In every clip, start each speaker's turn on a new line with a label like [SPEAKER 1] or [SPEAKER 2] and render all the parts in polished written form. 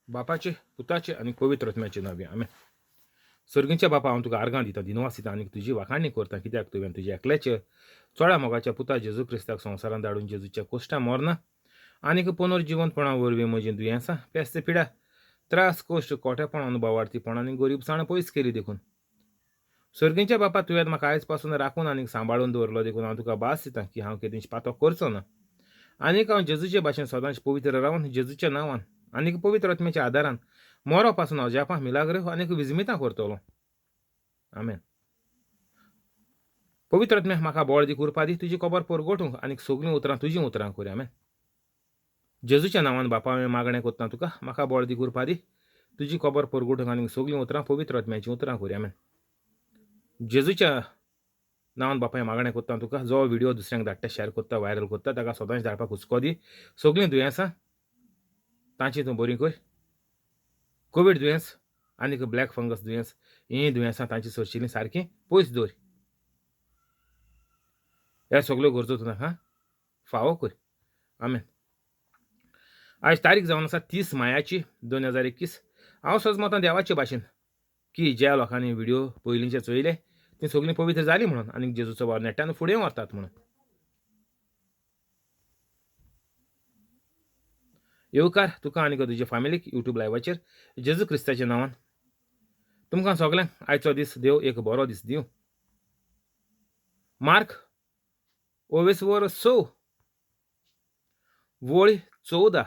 [SPEAKER 1] बापाचे पुताचे आणि पवित्र आत्म्याचे नावे आमेन. सर्गींच्या बापा हांव तुका आर्गां दिता दिनवास दिता आनी तुजी वाखाणणी करता कित्याक तुवें तुज्या एकल्याचे चोडा मोगाच्या पुता जेजू क्रिस्ताक संवसारांत धाडून जेजूच्या कोश्टा मरना आनीक पुनर्जिवंतपणा वरवीं म्हजी दुयेंसां पेस्त पिड्या त्रास कोश्ट कोठेपण अनुभवार्थीपण आनी गरीबसाण पयस केली देखून सर्गींच्या बापा तुवें म्हाका आयज पासून राखून आनीक सांबाळून दवरलो देखून हांव तुका भास दितां की हांव केदींच पातक करचो ना आनीक हांव जेजूचे भाशेन सदांच पवित्र रावन जेजूच्या नांवान आनीक पवित्र आत्म्याच्या आदारान मोरो पासून अजापां मिलाग्र आनीक विजमितां करतलो. आमेन. पवित्र आत्म्या म्हाका बळ दी कुरपा दी तुजी खबर परगटूंक आनीक सगळीं उतरां तुजीं उतरां कर. आमेन. जेजूच्या नांवान बापा हांवें मागणें कोत्ता तुका म्हाका बळ दी कुरपा दी तुजी खबर परगटूंक आनीक सगळीं उतरां पवित्र आत्म्याचीं उतरां कर. आमेन. जेजूच्या नांवान बापा हांवें मागणें कोत्ता तुका जो व्हिडिओ दुसऱ्यांक धाडटा शेअर कोत्ता व्हायरल कोत्ता ताका सदांच धाडपाक हुस्को दी. सगळीं दुयेंसां तांची तूं बरी कर. कोवीड दुयेंस आनीक ब्लॅक फंगस दुयेंस हीं दुयेंसां तांची सरशिल्लीं सारकीं पयस दवर. ह्या सगळ्यो गरजो तूं नाका फावो कर. आमेन. आयज तारीख जावन आसा 30 मायाची 2021. हांव सजमतां देवाचे भाशेन की ज्या लोकांनी व्हिडिओ पयलींचे चोयले तीं सगळीं पवित्र जालीं म्हणून आनीक जेजूचो वार नेट्यान फुडें व्हरतात म्हणून. येवकार तुका आनीक तुजे फॅमिलीक यूट्यूब लायव्हाचेर जेजू क्रिस्ताच्या नांवान तुमकां सगल्यांक आयचो दीस देव एक बरो दीस दिवं. मार्क 6 वळी 14.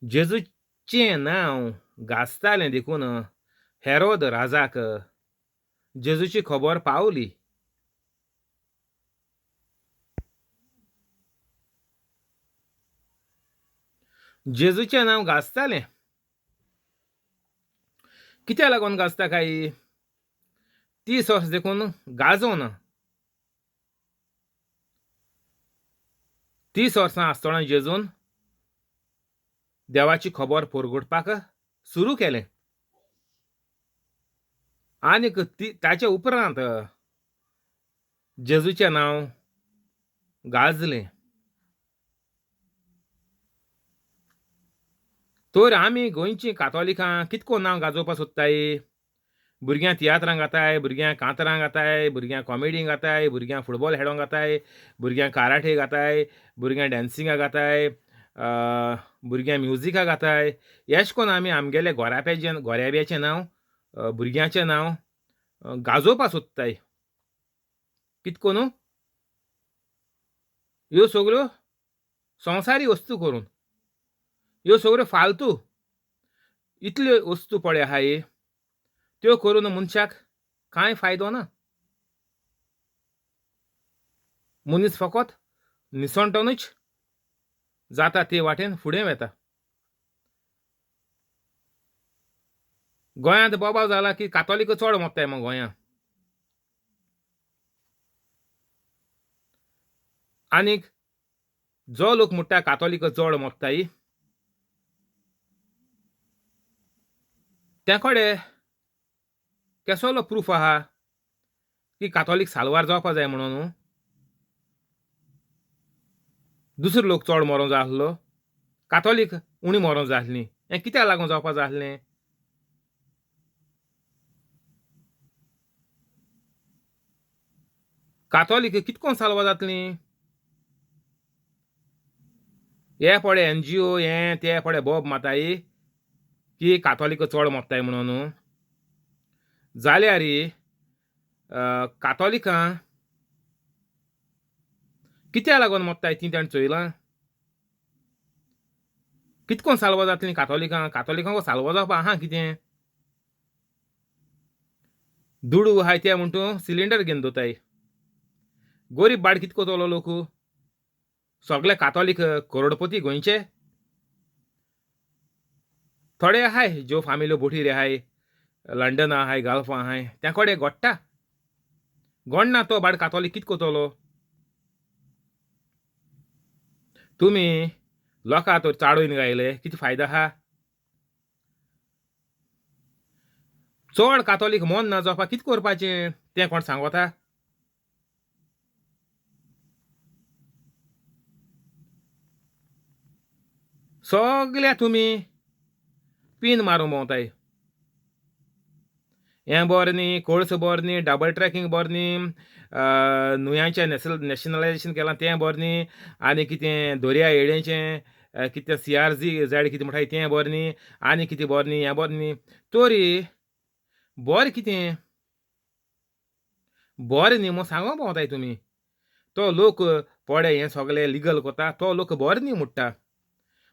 [SPEAKER 1] जेजूचें नांव गाजतालें देखून हेरोद राजाक जेजूची खबर पावली. जेजूचें नांव गाजतालें कित्याक लागून गाजता काय 30 वर्स देखून गाजों ना. 30 वर्सां आसतना जेजून देवाची खबर परगटपाक सुरू केलें आनीक ताचे उपरांत जेजूचें नांव गाजलें. तर आमी गोंयचीं कातोलिकां कितको नांव गाजोवपाक सोदताय. भुरग्यां तियात्रांक घाताय, भुरग्यां कांतरांक घाताय, भुरग्यां कॉमेडींक घाताय, भुरग्यां फुटबॉल खेळोंक घाताय, भुरग्यां काराटे घाताय, भुरग्यां डॅन्सिंगाक घाताय, भुरग्यां म्युजिकाक घाताय. अशें करून आमी आमगेले गोऱ्याब्याचें नांव भुरग्याचें नांव गाजोवपाक सोदताय. कितको न्हू ह्यो सगळ्यो संवसारी वस्तू करून ह्यो सगळ्यो फालतू इतल्यो वस्तू पळय आहाय त्यो करून मनशाक कांय फायदो ना. मनीस फकत निसणटोनूच जाता ते वाटेन फुडें वता. गोंयांत बोबाव जाला की कातोलीक चड मोगताय मग गोंयांत. आनीक जो लोक म्हणटा कातोलीक चड मोगताय त्या कडेन केसलो प्रूफ आहा की कातोलीक साल्वार जावपा जाय म्हणून. दुसरो लोक चड मरोंक जाय आसलो कातोलीक उणी मरोंक जाय आसलीं. हें कित्याक लागून जावपा जाय आसलें. कातोलीक कितकोन साल्वा जातलीं. हे पळय NGO हें ते पळय बोब माताय की कातोलीक चड मोगताय म्हणून. जाल्यार कातोलिकां कित्याक लागून मोगताय तीं ताणें चोयलां. कितकोन साल्वा जातलीं कातोलिकांक साल्वा जावपा आहा कितें. दुडू आहाय ते म्हण तूं सिलिंडर घेवन दोताय. गरीब बाड कितको चलो लोक सगळे कातोलीक करोडपती गोंयचे. थोडे आहाय ज्यो फामिल्यो बोटीर आहाय लंडन आहाय गल्फा आहाय त्या कडेन घोडटा. गोडना तो बाड कातोलीक कितको चलो. तुमी लोकां तर चाडून गायले कितें फायदो आहा. चड कातोलीक मन ना जावपाक कितें करपाचें तें कोण सांगता. सगल्या तुमी पिन मारूं भोंवताय. हें बरें न्ही, कोळस बरें न्ही, डबल ट्रॅकिंग बरें न्ही, न्हंयांचें नॅशनलायजेशन केलां तें बरें न्ही, आनी कितें दर्या येळेचें कितें CRZ कितें म्हणटाय तें बरें न्ही, आनी कितें बरें न्ही, हें बरें न्ही. तोरी बरें कितें? बरें न्ही म्हूण सांगो भोंवताय तुमी. तो लोक पडे हें सगळें लिगल कोता, तो लोक बरें न्ही म्हणटा.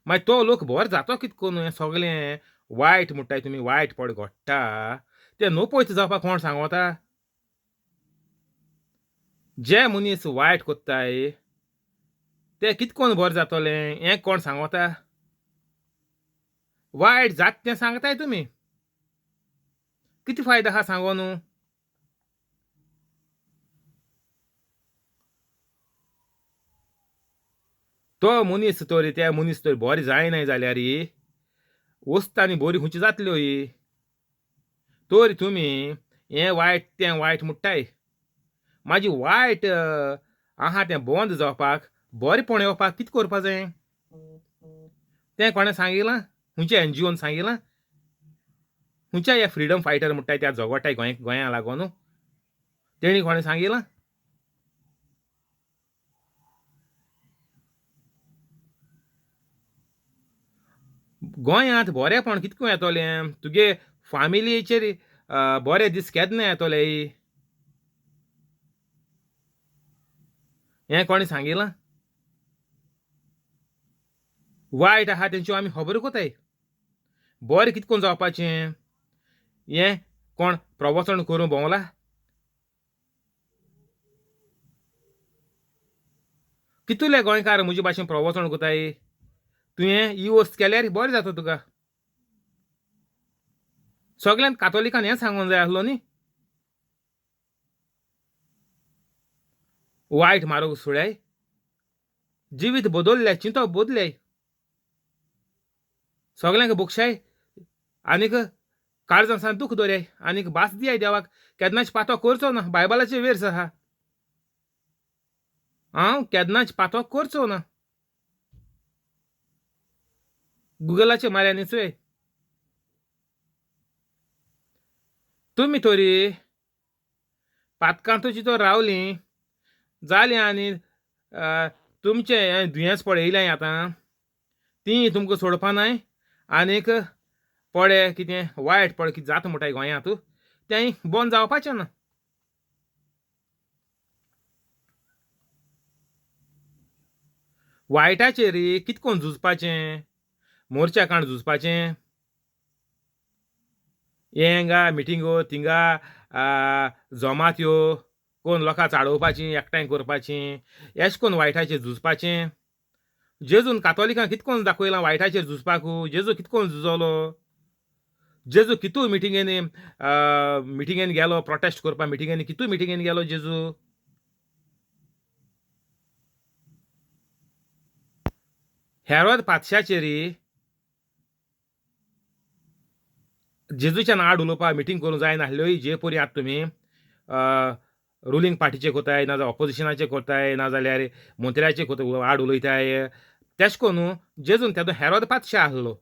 [SPEAKER 1] मागीर तो लोक बरो जातो कितें करून हें सगळें वायट म्हणटाय तुमी, वायट पड घडटा. तें न्हू पळयत जावपाक कोण सांगोता? जे मनीस वायट कोत्ताय ते कितें कोन्न बरें जातोलें हें कोण सांगोता? वायट जाता तें सांगताय तुमी. कितें फायदो आहा सांगोन? तो मनीस तोरी ते मनीस तर बरें जायनाय जाल्यार वस्त आनी बरी खंयची जातल्यो ही? तोरी तुमी हें वायट तें वायट म्हणटाय. म्हाजी वायट आहा तें बंद जावपाक बरेंपण येवपाक कितें करपा जाय? तें कोणें सांगिलां? खंयच्या NGOन सांगिलां? खंयच्या ह्या फ्रिडम फायटर म्हणटाय त्या झगडटाय गोंया लागून? तेणी कोणें सांगिलां? गोंयांत बरेंपण कितको येतोलें? तुगे फामिलीचेर बरे दीस केन्ना येतोले? हें कोणें सांगिलां? वायट आहा तेंच्यो आमी खबर कोताय. बरें कितको जावपाचें? हें कोण प्रवचन करून भोंवला? कितुले गोंयकार म्हजे भाशेन प्रवचन कोताय? तुवें ही वस्त केल्यार बरें जाता तुका. सगळ्यांत कातोलिकान हें सांगूंक जाय आसलो न्ही. वायट मारूंक सोडाय. जिवीत बदल्ले, चिंतप बदले. सगल्यांक बोगशाय आनीक काळजांत दूख दवराय आनीक भास दियाय देवाक. केन्नाच पातो करचो ना. बायबलाचेर वेर्स आहा. हांव केन्नाच पातो करचो ना. गुगलाचेर मारया न्ही चोय. तुमी तोरी पातकांतूच तर रावलीं जालीं आनी तुमचें हें दुयेंस पळयलें आतां तीं तुमकां सोडपा नाय आनीक पडे कितें वायट पड कितें जाता म्हणटाय गोंयांत तेंय बंद जावपाचें ना. वायटाचेर कितें कोन्न झुजपाचें? मोर्चा काण झुजपाचें? हेंगा मिटिंगो थिंगा जमात्यो कोण लोकां चाडोवपाचीं एकठांय करपाचीं एशें कोन्न वायटाचेर झुजपाचें. जेजून कातोलिकांक कितें कोन्न दाखयलां वायटाचेर झुजपाक? जेजू कितें कोन्न झुजलो? जेजू कितू मिटिंगेन गेलो प्रोटेस्ट करपाक कितू मिटिंगेन गेलो जेजू? हेरोद पातशाचेर जेजूच्या नांवार उलोवपाक मिटींग करूंक जाय नासल्यो. जे परी आतां तुमी रुलींग पार्टीचे कोताय नाजाल्यार ऑपोजिशनाचे कोताय नाजाल्यार मंत्र्याचे वाड उलयताय तेश कोन्न जेजून तेदो हेरोद पातशा आसलो.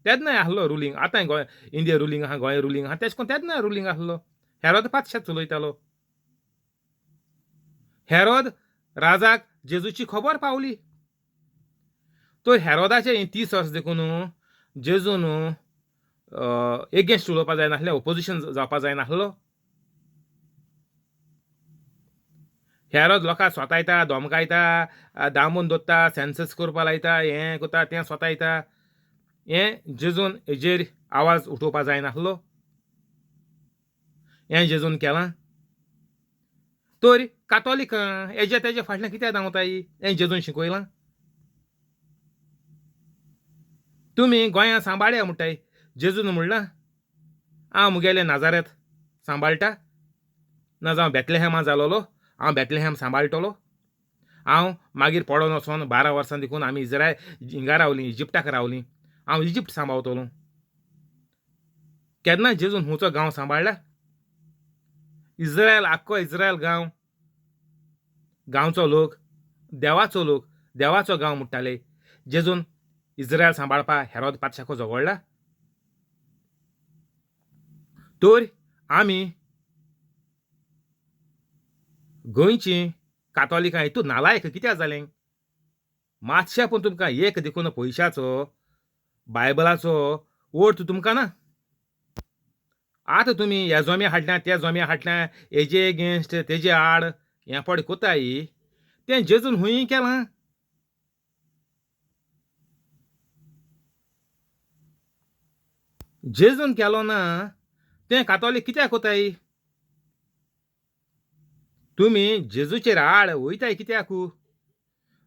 [SPEAKER 1] तेदनाय आसलो रुलींग. आतांय गोंय इंडिया रुलींग आहा गोंय रुलींग आहा तेश कोन्न तेदनाय रुलींग आसलो. हेरोद पातशाच चलयतालो. हेरोद राजाक जेजूची खबर पावली. तो हेरोदाचे 30 वर्स देखून जेजून एगेन्स्ट उलोवपा जाय नासलें ऑपोजिशन जावपा जाय नासलो. हेरोद लोकांक स्वतायता धमकायता दामून दवरता सेन्सस करपा लायता हें कोता तें स्वतायता. हें जेजून हेजेर आवाज उठोवपा जाय नासलो. हें जेजून केलां. तर कातोलीक हेजे तेजे फाटल्यान कित्याक धांवताय? हें जेजून शिकयलां. तुमी गोंया सांबाळया म्हणटाय. जेजून म्हणलां हांव मुगेलें नाजारेत सांबाळटा ना जावं बेतलेहेमा जालोलो हांव बेतलेहेम सांबाळटलो. हांव मागीर पडोन वचोन 12 वर्सां देखून आमी इज्रायल हिंगा रावलीं इजिप्टाक रावलीं. हांव इजिप्ट सांबाळटलों. केन्ना जेजून हुंचो गांव सांबाळ्ळा? इज्रायल आख्खो इज्रायल गांवचो लोक देवाचो गांव म्हणटाले. जेजून इस्रायल सांबाळपा हेरोद पातशाखो झगडला. तर आमी गोंयची कातोलिकां हितून नालायक कित्याक जालें? मातशें पूण तुमकां एक देखून पयशाचो बायबलाचो अर्थ तुमकां ना. आतां तुमी हे जोमे हाडल्या ते जोमे हाडल्या हेजे एगेन्स्ट तेजे आड हें पड कोताय तें जेजून हुंय केलां. जेजून केलो ना तें कातोलीक कित्याक कोताय? तुमी जेजूचेर आड वयताय कित्याक?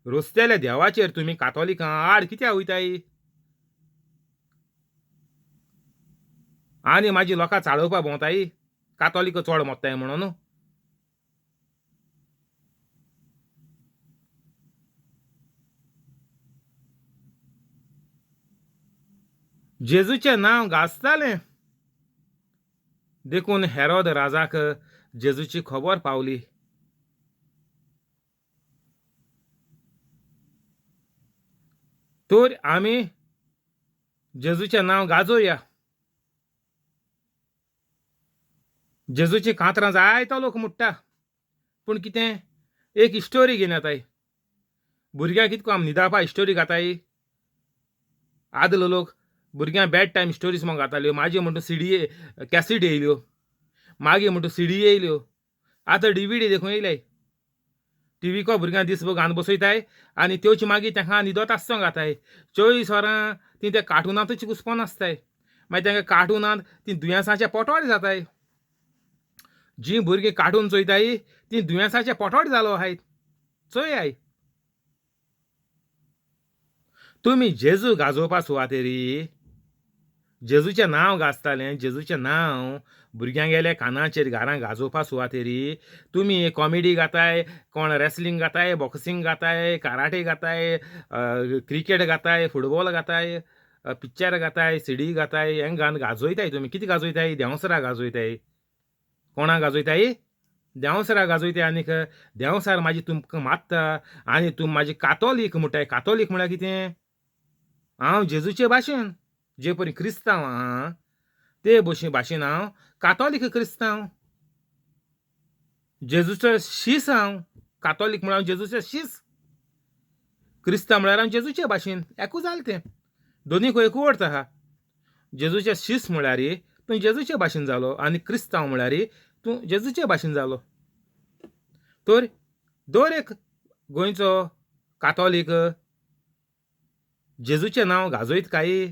[SPEAKER 1] रोस्तेल्या देवाचेर तुमी कातोलिकां आड कित्याक वयताय? आनी म्हाजी लोकां चाळोवपा भोंवताय कातोलीक चोड मोत्ताय म्हणून. जेजूचें नांव गाजतालें देखून हेरोद राजाक जेजूची खबर पावली. तर आमी जेजूचें नांव गाजोवया. जेजूची कांतरां जायतो लोक मुट्टा पूण कितें एक हिस्टोरी घेवन येताय. भुरग्यांक कितको आमी न्हिदापा हिस्टोरी घाताय. आदलो लोक भुरग्यांक बॅड टायम स्टोरीज म्हूण घाताल्यो. मागीर म्हणटा सीडी कॅसीड येयल्यो, मागीर म्हणटा सीडी येयल्यो, आतां DVD देखून येयल्याय. टीव्हीको भुरग्यांक दिसभर घालन बसयताय आनी त्योच मागीर तांकां न्हिदोत आसचो घाताय. 24 वरां ती त्या कार्टुनांतूच घुस्पोन आसताय. मागीर तांकां कार्टुनांत ती दुयेंसाचे पोटोड जाताय. जीं भुरगीं कार्टून चोयताय ती दुयेंसाचे पोटोड जालो आहाय. चोयाय. तुमी जेजू गाजोवपा सुवातेरी जेजूचें नांव गाजतालें, जेजूचें नांव भुरग्यांगेल्या कानाचेर घरां गाजोवपा सुवातेरी तुमी कॉमेडी घाताय, कोण रेसलिंग घाताय, बॉक्सिंग घाताय, कराटे घाताय, क्रिकेट घाताय, फुटबॉल घाताय, पिक्चर घाताय, सीडी घाताय, हें घालन गाजोयताय. तुमी कितें गाजोयताय? देंवसरां गाजोयताय. कोणाक गाजोयताय? देंवसरां गाजोयताय. आनीक देंवसार म्हाजी तुमकां मात्ता आनी तुमी म्हाजी कातोलीक म्हणटाय. कातोलीक म्हळ्यार कितें? हांव जेजूचे भाशेन जे परी क्रिस्तांव आहा ते भाशेन हांव कातोलीक क्रिस्तांव. जेजूचो शीस हांव. कातोलीक म्हळ्यार जेजूचो शीस. क्रिस्तांव म्हळ्यार हांव जेजूचे भाशेन. एकूच जालें तें. दोनीक एकू अर्थ आहा. जेजूचे शीस म्हळ्यार तूं जेजूचे भाशेन जालो आनी क्रिस्तांव म्हळ्यार तूं जेजूचे भाशेन जालो. तर दर एक गोंयचो कातोलीक जेजूचें नांव गाजोयत काय?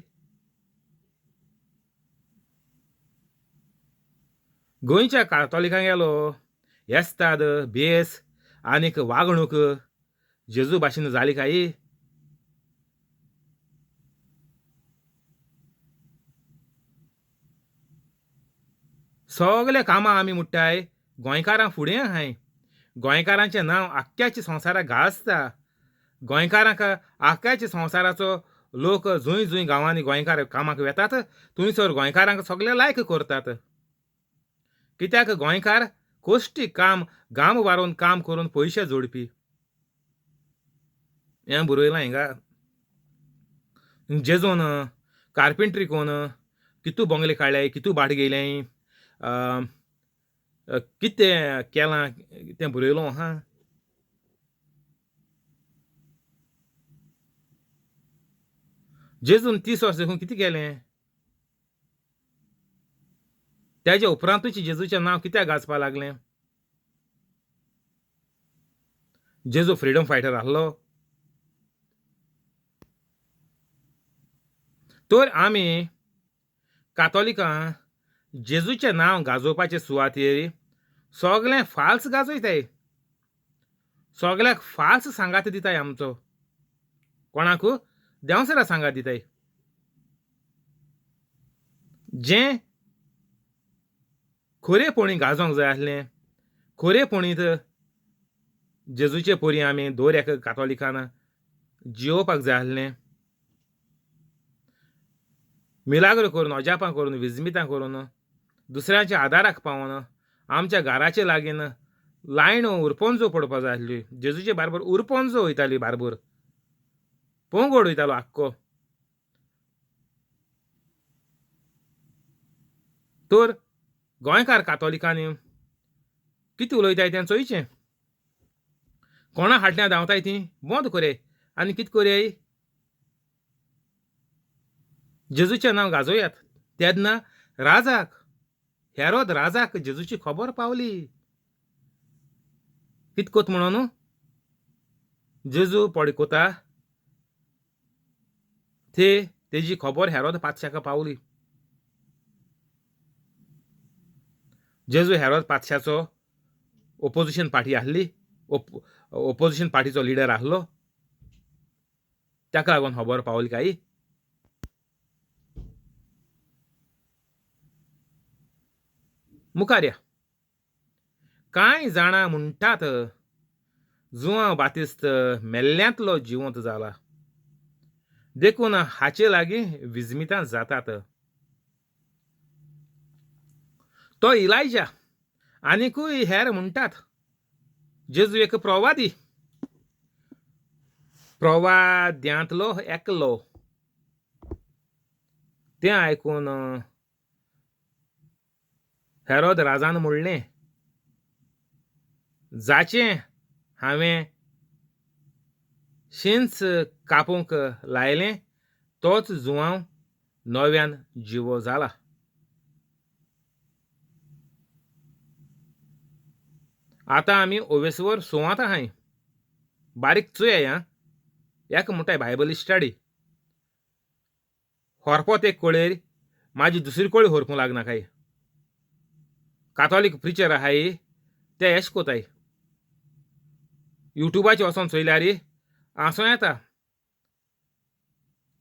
[SPEAKER 1] गोंयच्या कातोलिकांगेलो येस्ताद, भेस आनीक वागणूक जेजू भाशेन जाली काय? सगळे कामां आमी म्हणटाय गोंयकारां फुडें आहाय. गोंयकारांचें नांव आख्ख्याच्या संवसाराक गाजता. गोंयकारांक आख्ख्याच्या संवसाराचो लोक जूंय जूंय गांवांनी गोंयकार कामाक वेतात थंयसर गोंयकारांक सगळे लायक करतात. कित्याक गोंयकार कोश्टीक काम गाम वारून काम करून पयशे जोडपी. हें बरयलां हिंगा. जेजून कार्पेंट्री कोन्न कितू बंगले काडल्याय, कितू भाट गेल्याय, कितें केलां तें बरयलो आहा. जेजून 30 वर्सां देखून कितें केलें? तेज्या उपरांतूच जेजूचें नांव कित्याक गाजपा लागलें? जेजू फ्रिडम फायटर आहलो. तर आमी कातोलिकां जेजूचें नांव गाजोवपाचे सुवातेर सगळें फाल्स गाजयताय. सगळ्याक फाल्स सांगात दिताय आमचो. कोणाक? देंवसरां सांगात दिताय. जें खरेपणी गाजोंक जाय आसलें, खरेपणीत जेजूचे परी आमी दर एक कातोलिकान जियोवपाक जाय आसलें. मिलाग्र करून, अजापां करून, विजमितां करून, दुसऱ्यांच्या आदाराक पावोन आमच्या घराचे लागीं लायण उरपोंजो पडपा जाय आसली. जेजूचे बारबर उरपोंजो वयताली बारबर. पोंगड वयतालो आख्खो. तर गोंयकार कातोलिकांनी कितें उलयताय तें चोयचें. कोणा फाटल्यान धांवताय ती बंद कोरे आनी कितें कोरय, जेजूचें नांव गाजोयात. तेन्ना राजाक, हेरोद राजाक जेजूची खबर पावली. कितें कोत म्हणून जेजू पडकोता तेजी खबर हेरोद पातशाका पावली. जेजू हेरोद पातशाचो ओपोजिशन पार्टी आहली, ओपोजिशन पार्टीचो लिडर आहलो, ताका लागून खबर पावली काय. मुखार या. कांय जाणां म्हणटात जुआंव बातिस्त मेल्ल्यांतलो जिवंत जाला, देखून हाचे लागीं विजमितां जातात. तो इलायजा आनीकूय हेर म्हणटात जेजू एक प्रवाद्यांतलो एकलो. तें आयकून हेरोद राजान म्हणलें, जाचें हांवें शिंच कापूंक लायलें तोच जुआंव नव्यान जिवो जाला. आतां आमी ओवेसवर सुवात आहाय. बारीक चुयाय आं. एक म्हणटाय बायबल स्टडी. होरपोत एक कोळेर म्हाजी दुसरी कोळी होरपूं लागनाकाय. कातोलीक प्रिचर आहाय ते एश कोताय. युट्यूबाचेर वचोन चोयल्यार आंसो येता.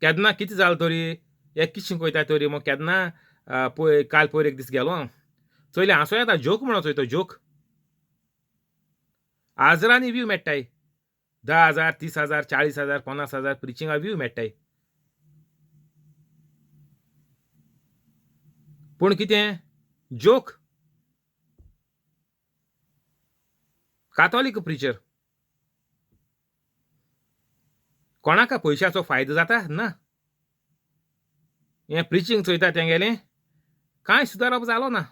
[SPEAKER 1] केन्ना कितें जालें तरी एक कितें शिकोयता तरी मग केन्ना काल पयर एक दीस गेलो हांव चोयल्यार आंसो येता. जोक म्हणून चोयता जोक. आजरांनी व्ह्यू मेळटाय. 10,000 30,000 40,000 50,000 प्रिचिंगा व्ह्यू मेळटाय. पूण कितें जोक. कातोलीक प्रिचर कोणाक पयशाचो फायदो जाता ना. हें प्रिचिंग चोयता तेंगेलें कांय सुदारप जालो ना.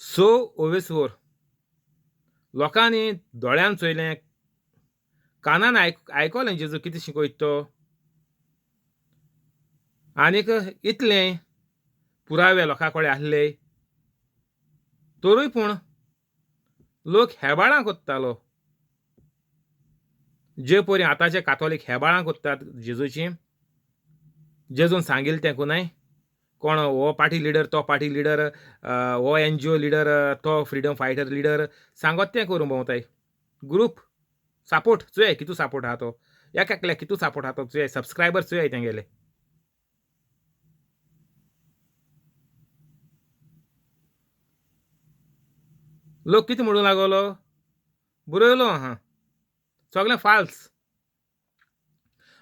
[SPEAKER 1] सो ओवेसवर लोकांनी दोळ्यान चोयलें, कानान आयकोलें जेजू कितें शिकोयता तो. आनीक इतलें पुरावे लोकां कडेन आहले तरूय पूण लोक हेबाळां कोत्तालो. जे परी आतांचे कातोलीक हेबाळां कोत्तात जेजूची, जेजून सांगिल्लें तें कोनाय. कोण हो पार्टी लिडर तो पार्टी लिडर, हो NGO लिडर तो फ्रिडम फायटर लिडर, सांगोत तें करून भोंवताय. ग्रूप सपोर्ट चोय कितू सपोर्ट आहा तो. एकल्याक कितू सपोर्ट आहा तो चोय. सबस्क्रायबर चोय तेंगेले. लोक कितें म्हणूं लागलो, बरयलो आहा सगळें फाल्स.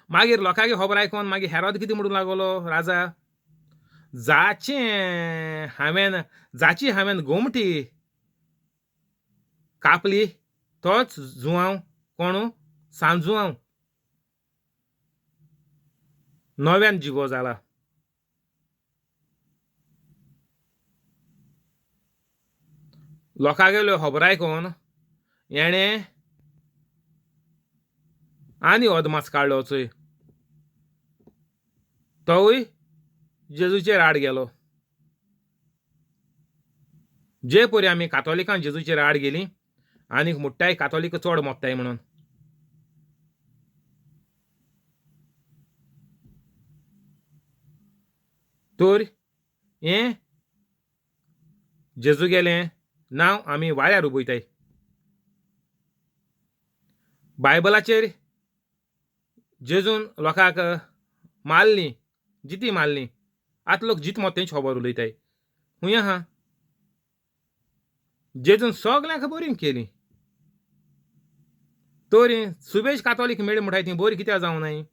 [SPEAKER 1] मागीर लोकांगे खबर आयकोन मागीर हेरोद कितें म्हणूं लागलो राजा, जाची हांवेन गोमटी कापली तोच जुआंव कोण सांजुआंव नव्यान जिवो जाला. लोकांगेल्यो खबर आयकोन हेणें आनी अदमास काडलो चोय. तोवूय जेजूचेर आड गेलो. जे परी आमी कातोलिकां जेजूचेर आड गेलीं आनीक म्हणटाय कातोलीक चड मोगताय म्हणून. तर हें जेजूगेलें नांव आमी वाऱ्यार उबयताय. बायबलाचेर जेजून लोकांक मारलीं, जिती मारलीं. आतां लोक जीत मोत्यांची खबर उलयताय. खूंय आहा. जेजून सगल्यांक बरी केली. तरी सुबेज कातोलीक मेळ्ळी म्हणटाय ती बरी कित्याक जावं नाय.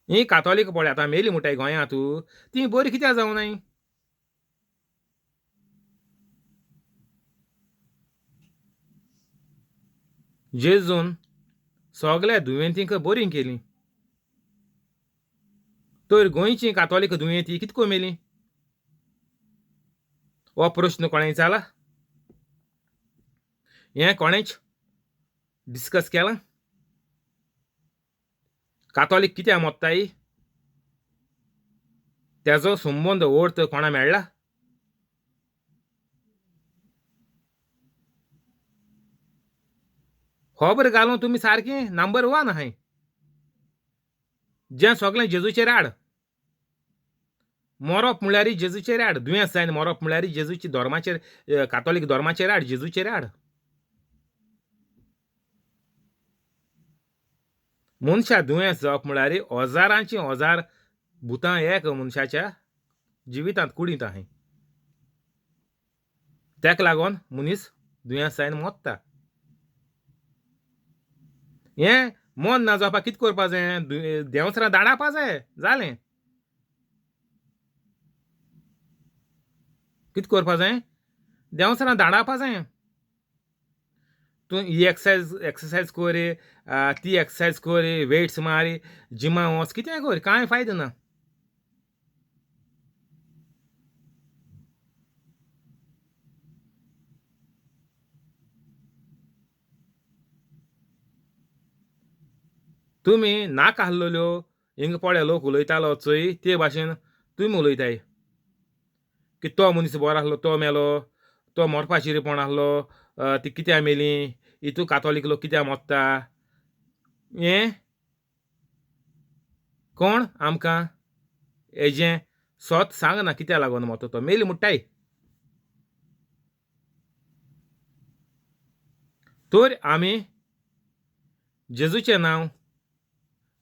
[SPEAKER 1] ही कातोलीक पळय आतां मेली म्हणटाय गोंयांत ती बरी कित्याक जावं नाय. जेजून सगल्या दुयेंतींक बरी केली. तर गोंयची कातोलीक दुयेंती कितको मेली? हो प्रश्न कोणें विचारला? हें कोणेंच डिस्कस केलां? कातोलीक कित्याक मोत्ताय? तेजो संबंद अर्थ कोणा मेळ्ळा? खबर घालून तुमी सारकी नंबर 1 आहाय. जें सगळें जेजूचेर हाड. मरप म्हळ्यार जेजूचेर हाड. दुयेंस जायन मरप म्हळ्यार जेजूच्या धर्माचेर, कातोलीक धर्माचेर हाड, जेजूचेर हाड. मनशा दुयेंस जावप म्हळ्यार हजारांची हजार भुतां एक मनशाच्या जिवितांत कुडींत आहाय. तेका लागोन मनीस दुयेंस जायन मोत्ता. हें मन ना जावपाक कितें करपा जाय? देंवसरां धाडावपा जाय, जालें. कितें करपा जाय? देंवसरां धाडावपा जाय. तूं ही एक्सरसायज कर, ती एक्सरसायज कर, वेट्स मार, जिमा वच, कितेंय कर, कांय फायदो ना. तुमी नाका आसलेल्यो हिंग पळय लोक उलयतालो चोय ते भाशेन तुमी उलयताय की तो मनीस बरो आसलो तो मेलो, तो मरपाचेर पण आसलो, ती कित्याक मेली, हितू कातोलीक लोक कित्याक मोत्ता. हें कोण आमकां हेजें सोत सांगना कित्याक लागोन मोतो तो. मेली म्हणटाय. तर आमी जेजूचें नांव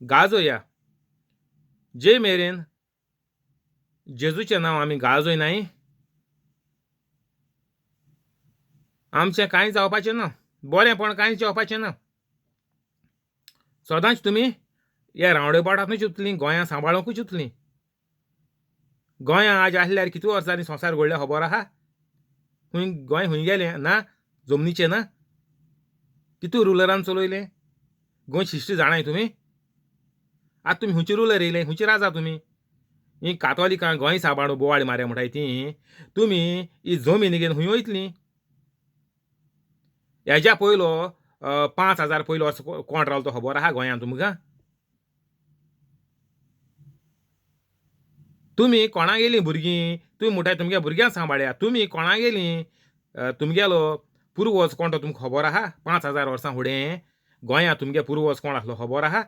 [SPEAKER 1] गाजोया. जे मेरेन जेजूचें नांव आमी गाजोयनाय आमचें कांय जावपाचें ना, बरेंपण कांयच जावपाचें ना. सदांच तुमी हे रावंडेपाटांतूच उरतलीं, गोंयां सांबाळूंकूच उरतलीं. गोंयां आज आसल्यार कितू वर्सांनी संवसार घडलो खबर आहा? गोंय खूंय गेलें ना? जमनीचें ना? कितू रुलरान चलयलें? गोंयची हिस्ट्री जाणाय तुमी? आतां तुमी खुंयचे रुलर येयले, खुंयचे राजा तुमी? ही कातोलिकां गोंय सांबाळून बोवाळ मारे म्हणटाय तीं तुमी ही जमीन घेवन खूंय वयतलीं. हेज्या पयलो 5,000 पयलो वर्स कोण रावलो तो खबर आहा गोंयांत तुमकां? तुमी कोणा गेलीं भुरगीं? तुमी म्हणटाय तुमगे भुरग्यांक सांबाळया. तुमी कोणा गेलीं? तुमगेलो पुर्वज कोण तो तुमकां खबर आहा? 5,000 वर्सां फुडें गोंयांत तुमगे पुर्वज कोण आसलो खबर आहा?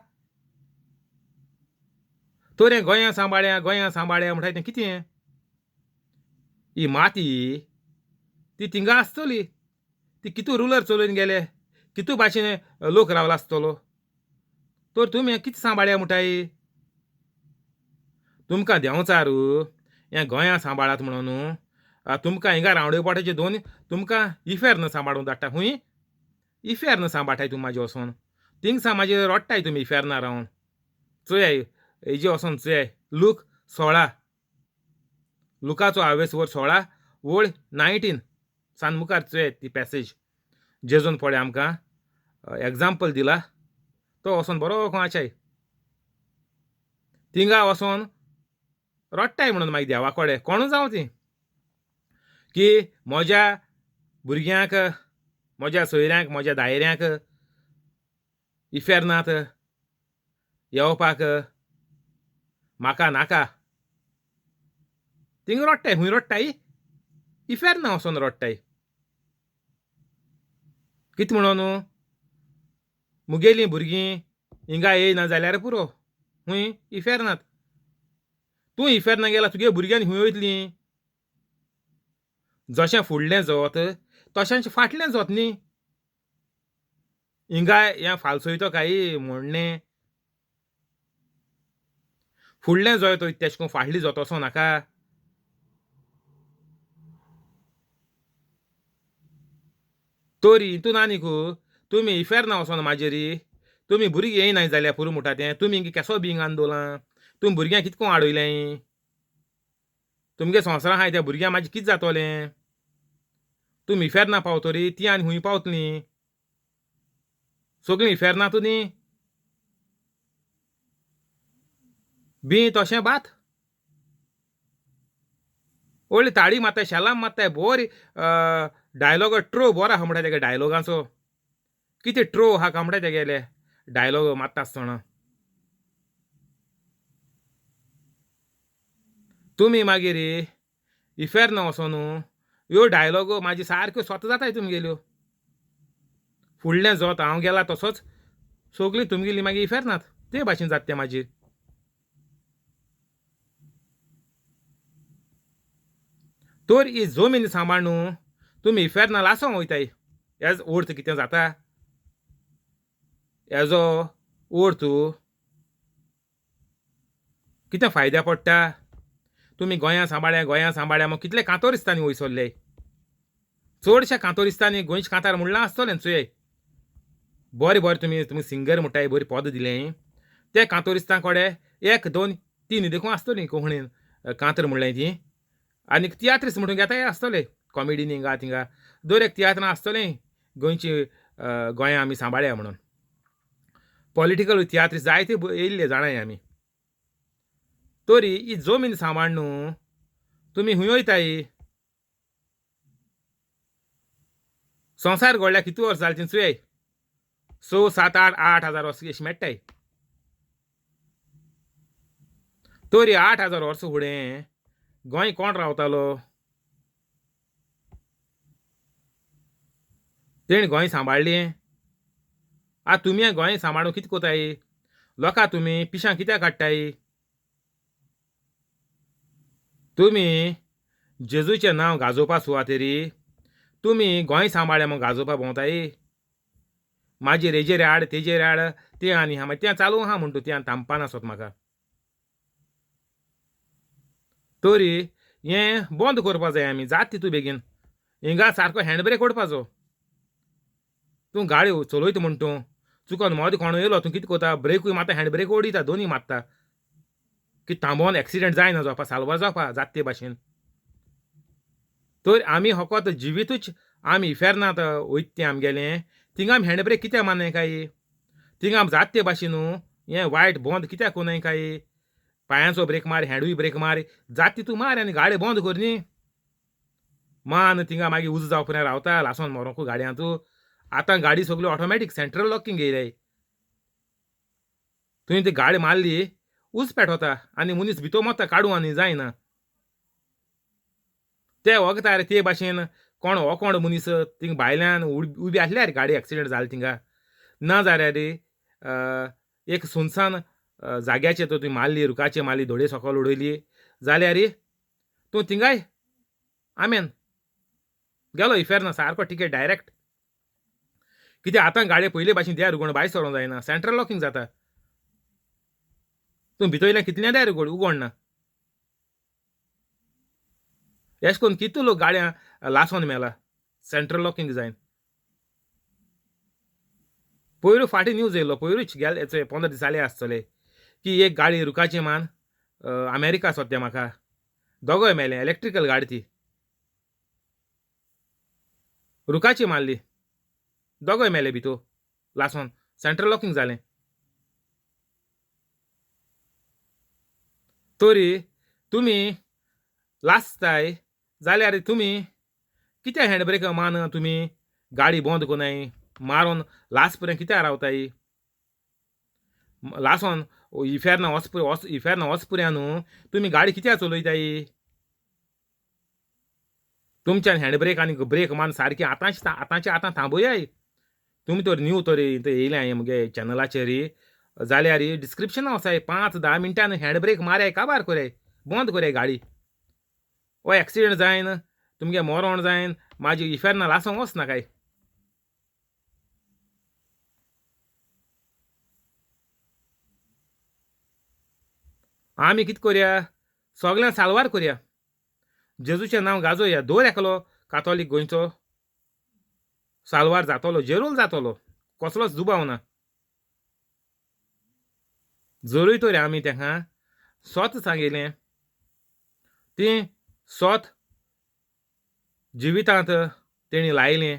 [SPEAKER 1] तर हें गोंयां सांबाळया म्हणटाय तें कितें? ही माती ती थिंगा आसतली. ती कितू रुलर चलयन गेले, कितू भाशेन लोक रावलो आसतलो. तर तुमी कितें सांबाळया म्हणटाय? तुमकां देंवचार हें गोंयां सांबाळात म्हणून तुमकां हिंगा रावंडेपाटाचे 2 तुमकां इफेर्न सांबाळूंक धाडटा. खूंय? इफेर्न सांबाळटाय तुमी म्हाजे वचोन. थिंगसा म्हाजे रडटाय तुमी इफेर्ना रावन. चोयाय हेजे वचोन चोयाय. लूक 16 लुकाचो हावेस 16 वळ 19 सान मुखार चोयात ती पॅसेज. जेजून पळय आमकां एग्जाम्पल दिला. तो वचोन बरो वाचाय. थिंगा वचोन रडटाय म्हणून मागीर देवा कडेन कोणू जावं तीं की म्हज्या भुरग्यांक, म्हज्या सोयऱ्यांक, म्हज्या दायऱ्यांक इफेर्नांत येवपाक म्हाका नाका. थिंग रडटाय, खूंय रडटाय? इफेर्ना वचोन रडटाय. कितें म्हणून? मुगेलीं भुरगीं हिंगा येयना जाल्यार पुरो. खूंय? इफेर्नांत. तूं इफेर्ना गेला तुगे भुरग्यांनी खूंय वयतलीं? जशें फुडलें जोत तशेंच फाटलें जोत न्ही. हिंगा हें फालसयतो काय म्हणणें. फुडलें जोत वयता तेश कोन्न फाटली जोत वचों नाका. तर हितून आनीक तुमी इफेर्ना वचोन म्हाजेरी तुमी भुरगीं येयनाय जाल्यार पुरो म्हणटा तें तुमी हिंगा केसो बिंग आंदोलां? तुमी भुरग्यांक कितको आडयल्याय? तुमगे संवसारां आहाय त्या भुरग्यांक म्हाजें कितें जातोलें? तुमी इफेर्ना पावतरी तीं आनी खूंय पावतलीं. सगळीं फेरना तू न्ही बी तशें बात व्हडली ताळी मारताय शेलाम मारताय बरी डायलॉग ट्रो बरो आहा म्हणटा तेगे डायलॉगाचो कितें ट्रो आहा काय म्हणटा तेगेले डायलॉग मारता आसतना तुमी मागीर इफेर्न वचोन ह्यो डायलॉग म्हाजी सारक्यो स्वता जाताय तुमगेल्यो फुडलें जोत हांव गेला तसोच सगळीं तुमगेलीं मागीर इफेर्नात ते भाशेन जाता तें मागीर तर ही जमीन सांबाळ न्हू तुमी इफेर्ना लासोंक वयताय हेजो अर्थ कितें जाता हेजो अर्थ कितें फायद्या पडटा तुमी गोंया सांबाळ्या मग कितले कांतोरिस्तांनी वयसरले चडशे कांतोरिस्तांनी गोंयचे कांतार म्हणलां आसतलें चोय बरें बरें तुमी सिंगर म्हणटाय बरी पद दिलें ते कांतोरिस्तां कोडे 1 2 3 देखून आसतलीं कोंकणीन कांतर म्हणलें ती आनीक तियात्रीस म्हणून घेताय आसतले कॉमेडीन हिंगा थिंगा दर एक तियात्रां आसतलें गोंयची गोंया आमी सांबाळ्या म्हणून पॉलिटिकल तियात्र जायते येयल्ले जाणाय आमी तरी ही जमीन सांबाळ न्हू तुमी हूंय वयताय संवसार घडल्या कितू वर्स जालें ती चोय 6 7 8 8,000 वर्स अशी मेळटाय तरी 8,000 वर्स फुडें गोंय कोण रावतालो तेणी गोंय सांबाळलें आतां तुमी गोंय सांबाळून कितें कोताय लोकां तुमी पिशां कित्याक काडटाय तुमी जेजूचें नांव गाजोवपा सुवातेरी तुमी गोंय सांबाळ्या मग गाजोवपा भोंवताय म्हाजेर हेजेर हाड तेजेर हाड तें आनी आहा मागीर तें चालू आहा म्हणटा तें थांबपा नासत म्हाका तरी हें बंद करपा जाय आमी जाता तितू बेगीन हिंगा सारको हँड ब्रेक ओडपाचो तूं गाडी चलयता म्हण तूं चुकोन मदीं कोण येयलो तूं कितें कोता ब्रेकूय मारता हँड ब्रेक ओडिता दोनी मारता की थांबोवन एक्सिडेंट जायना जावपा साल्वार जावपा जाता ते भाशेन तर आमी फकत जिवीतूच आमी इफेर्नात वयता तें आमगेलें थिंगा आमी हँड ब्रेक कित्याक मारनाय काय थिंगा आमी जाता ते भाशेन हें वायट बंद कित्याक कोनाय काय पांयांचो ब्रेक मार हँडूय ब्रेक मार जाता तितू मार आनी गाडी बंद कर न्ही मान थिंगा मागीर उज जावपा रावता लासोन मरोंकू गाडयांत आतां गाडी सगळ्यो ऑटोमॅटीक सेंट्रल लॉकींग येयल्याय तुवें ती गाडी मारली उज पेटोता आनी मनीस भितर मरता काडूं आनी जायना ते वगता रे ते भाशेन कोण हो कोण मनीस थिंगा भायल्यान उबी आसल्यार गाडी एक्सिडेंट जाली थिंगा ना जाल्यार एक सुनसान जाग्याचेर तर तुवें मारली रुखाचेर मारली धोडे सकयल उडयली जाल्यार तूं थिंगाय आमेन गेलो इफेर्ना सारको टिकेट डायरेक्ट कित्याक आतां गाडये पयले भाशेन द्यार उगोवन भायर सरोंक जायना सेंट्रल लॉकींग जाता तूं भितरल्यान कितल्या द्यार उगोडना अशें करून कितू लोक गाडयां लासोन मेला सेंट्रल लॉकींग जायन पयरू फाटीं न्यूज येयलो पयरूच गेले 15 दीस जाले आसतले की एक गाडी रुखाची मान अमेरिका सोदता म्हाका दोगोय मेले इलेक्ट्रिकल गाडी ती रुखाची मारली दोगोय मेले भितर लासोन सेंट्रल लॉकींग जालें तरी तुमी लासताय जाल्यार तुमी कित्याक हँड ब्रेक मान तुमी गाडी बंद कोनाय मारून लास्ट पर्यंत कित्याक रावताय लासोन इफेर्ना वचपर्यंत न्हू तुमी गाडी कित्याक चलयताय तुमच्यान हँड ब्रेक आनी ब्रेक मान सारकी आतांचे आतां थांबयाय तुमी तर न्यू तर येयल्या म्हगे चॅनलाचेर जाल्यार डिस्क्रिप्शनां वचाय 5-10 मिनटान हँड ब्रेक माराय काबार कोराय बंद कोराय गाडी ओ एक्सिडेंट जायन तुमगे मरण जायन म्हाजी इफेर्ना लासोंक वचना काय आमी कितें करया सगळ्यांक साल्वार करया जेजूचें नांव गाजोवया दर एकलो कातोलीक गोंयचो साल्वार जातलो जरूर जातलो कसलोच दुबाव ना जरूय तर आमी ताका स्वत सांगिल्लें तें स्वत जिवितांत तेणी लायलें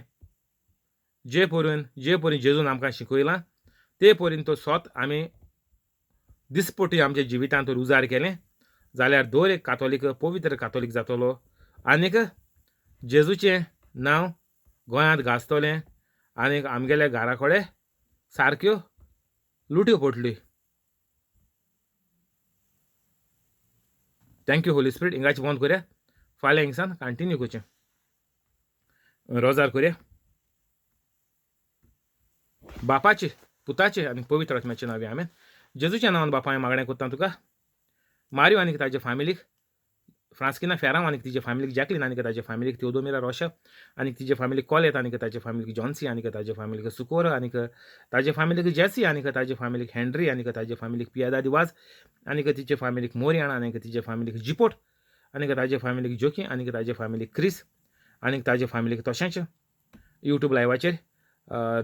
[SPEAKER 1] जे परी जेजून आमकां शिकयलां ते परीन तो स्वत आमी दिसपटी आमच्या जिवितांत उजार केलें जाल्यार दर एक कातोलीक पवित्र कातोलीक जातलो आनीक जेजूचें नांव गोंयांत गाजतलें आनीक आमगेल्या घरा कडेन सारक्यो लुट्यो पडटल्यो. Thank you Holy spirit. हिंगाची बंद करया. फाल्यां हिंगसान कंटिन्यू करचें. रोजार करया. बापाचे पुताचे आनी पवित्र आत्म्याचे नांवे आमेन. जेजूच्या नांवान बापा हांवें मागणें करतां तुका. मारियो आनीक ताचे फॅमिलीक, फ्रांस्किना फेरांव आनीक तिचे फॅमिलीक, जॅकलीन आनीक ताचे फॅमिलीक, थिओदोमिरा रोशा आनीक तिचे फॅमिलीक, कॉलेत आनीक ताचे फॅमिलीक, जॉन्सी आनीक ताचे फॅमिलीक, सुकोर आनीक ताचे फॅमिलीक, जेसी आनीक ताचे फॅमिलीक, हेनरी आनीक ताचे फॅमिलीक, पियादा दिवाज आनीक तिचे फॅमिलीक, मोरियाना आनीक तिचे फॅमिलीक, जिपोट आनीक ताचे फॅमिलीक, जोकी आनीक ताचे फॅमिलीक, क्रिस आनीक ताचे फॅमिलीक. तशेंच यूट्यूब लायव्हाचेर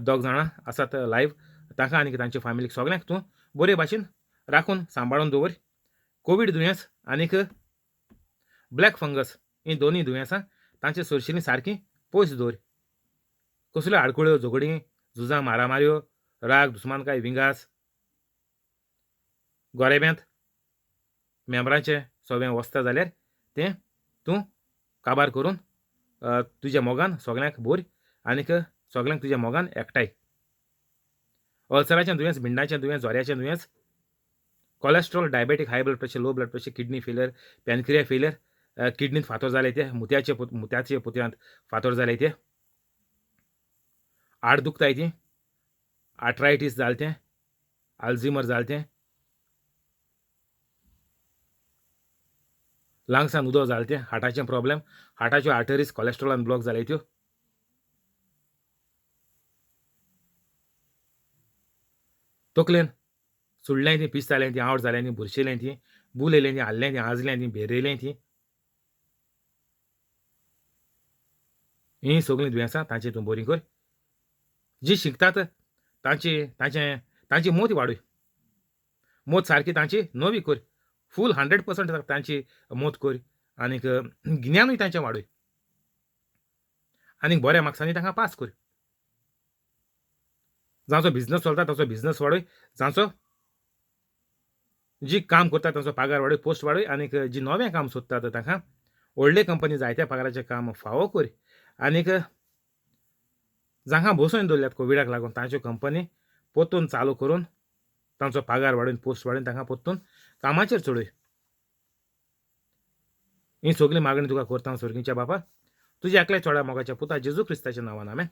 [SPEAKER 1] दोग जाणां आसात लायव्ह, तांकां आनीक तांचे फॅमिलीक सगळ्यांक तूं बरे भाशेन राखून सांबाळून दवर. कोवीड दुयेंस आनीक ब्लॅक फंगस ही दोनूय दुयेंसां तांचे सुरक्षेनी सारकी पयस दवर. कसल्यो आडकुळ्यो, झगडीं, झुजां, मारामाऱ्यो, राग, दुस्मानकाय, विंगास, गोरेब्यांत मेंबरांचें सगळें वसता जाल्यार तें तूं काबार करून तुज्या मोगान सगळ्यांक भर आनीक सगळ्यांक तुज्या मोगान एकठांय. अल्सराचें दुयेंस, भिंडाचें दुयेंस, जोऱ्याचें दुयेंस, cholesterol, diabetic, high blood pressure, low blood pressure, kidney failure, pancreas failure, किडनींत फातर जाले ते, मुत्याचे पुतयांत फातर जाले ते, आड दुखताय ती, आर्थरायटीस जालें तें, आल्झिमर जालें तें, लंग्सान उदो जालें तें, हार्टाचें प्रॉब्लेम, हार्टाच्यो आर्टरीज कोलेस्ट्रॉलान ब्लॉक जाले त्यो, तकलेन सुडलें ती, पीस जालें ती, आवट जालें ती, बुरशिलें ती, बूल येयलें ती, हाल्लें ती, आजलें ती, भेरयलें ती, हीं सगळीं दुयेंसां तांची तूं बरी कर. जी शिकतात तांची मोत वाडय. मोत सारकी तांची नवी कर. फूल 100% तांची मोत कर आनीक गिन्यानूय तांचें वाडय आनीक बऱ्या मार्क्सांनी तांकां पास कर. जांचो बिझनस चलता ताचो बिझनस वाडय, जांचो जी काम करता तांचो पगार वाडय, पोस्ट वाडय आनीक जी नवें काम सोदतात तांकां व्हडले कंपनी जायत्या पगाराचें काम फावो कर आनीक जांकां बसोवन दवरल्यात कोविडाक लागून तांच्यो कंपनी परतून चालू करून तांचो पगार वाडोवन, पोस्ट वाडोवन तांकां परतून कामाचेर चडय. ही सगळी मागणी तुका करता सर्गीच्या बापा तुज्या एकल्या चोड्या मोगाच्या पुता जेजू क्रिस्ताच्या नांवान. आमेन.